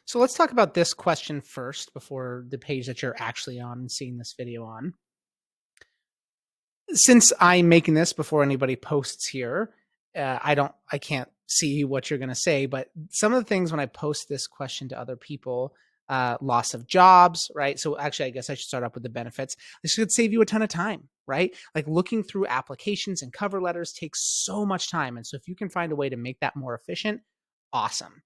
So let's talk about this question first before the page that you're actually on and seeing this video on. Since I'm making this before anybody posts here, I can't see what you're going to say, but some of the things when I post this question to other people, loss of jobs, right? So actually, I guess I should start up with the benefits. This could save you a ton of time, right? Like looking through applications and cover letters takes so much time. And so if you can find a way to make that more efficient, awesome.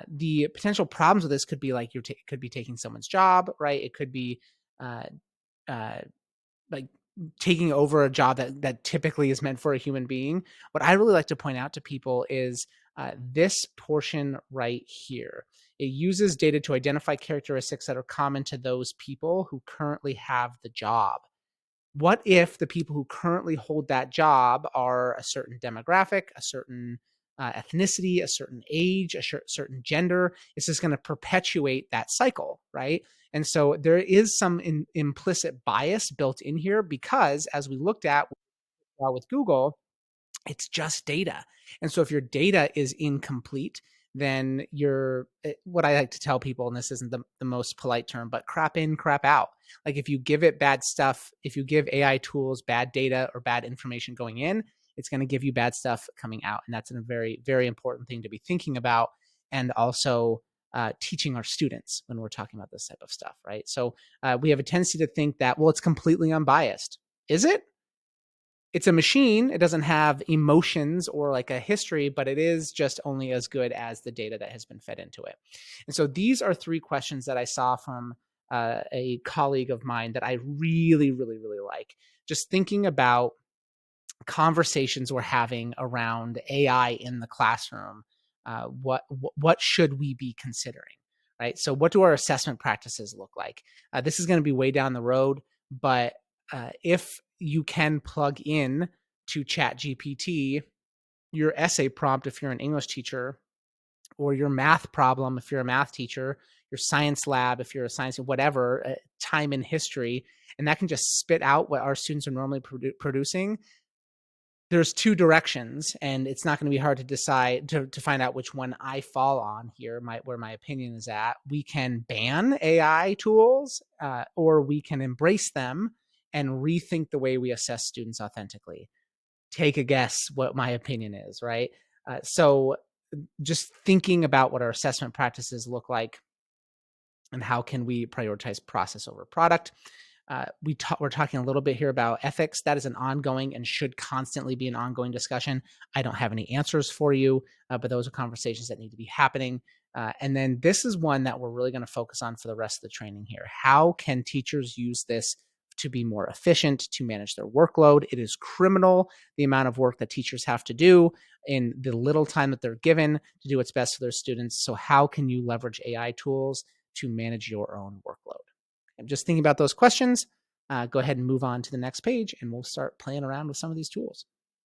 The potential problems with this could be like could be taking someone's job, right? It could be uh, uh, like taking over a job that typically is meant for a human being. What I really like to point out to people is this portion right here. It uses data to identify characteristics that are common to those people who currently have the job. What if the people who currently hold that job are a certain demographic, a certain ethnicity, a certain age, a certain gender? It's just going to perpetuate that cycle, right? And so there is some implicit bias built in here because, as we looked at with Google, it's just data. And so if your data is incomplete, then you're what I like to tell people, and this isn't the most polite term, but crap in, crap out. Like if you give it bad stuff, if you give AI tools bad data or bad information going in, it's going to give you bad stuff coming out. And that's a very, very important thing to be thinking about. And also teaching our students when we're talking about this type of stuff, right? So we have a tendency to think that, well, it's completely unbiased. Is it? It's a machine. It doesn't have emotions or like a history, but it is just only as good as the data that has been fed into it. And so these are three questions that I saw from a colleague of mine that I really, really, really like. Just thinking about conversations we're having around AI in the classroom. What should we be considering? Right. So, what do our assessment practices look like? This is going to be way down the road, but if you can plug in to Chat GPT your essay prompt if you're an English teacher, or your math problem if you're a math teacher, your science lab if you're a science, whatever, time in history, and that can just spit out what our students are normally producing. There's two directions, and it's not going to be hard to decide to find out which one I fall on here, where my opinion is at. We can ban AI tools, or we can embrace them and rethink the way we assess students authentically. Take a guess what my opinion is, right? So just thinking about what our assessment practices look like and how can we prioritize process over product. We're talking a little bit here about ethics. That is an ongoing and should constantly be an ongoing discussion. I don't have any answers for you, but those are conversations that need to be happening. And then this is one that we're really going to focus on for the rest of the training here. How can teachers use this to be more efficient, to manage their workload? It is criminal, the amount of work that teachers have to do in the little time that they're given to do what's best for their students. So how can you leverage AI tools to manage your own workload? And just thinking about those questions, go ahead and move on to the next page and we'll start playing around with some of these tools.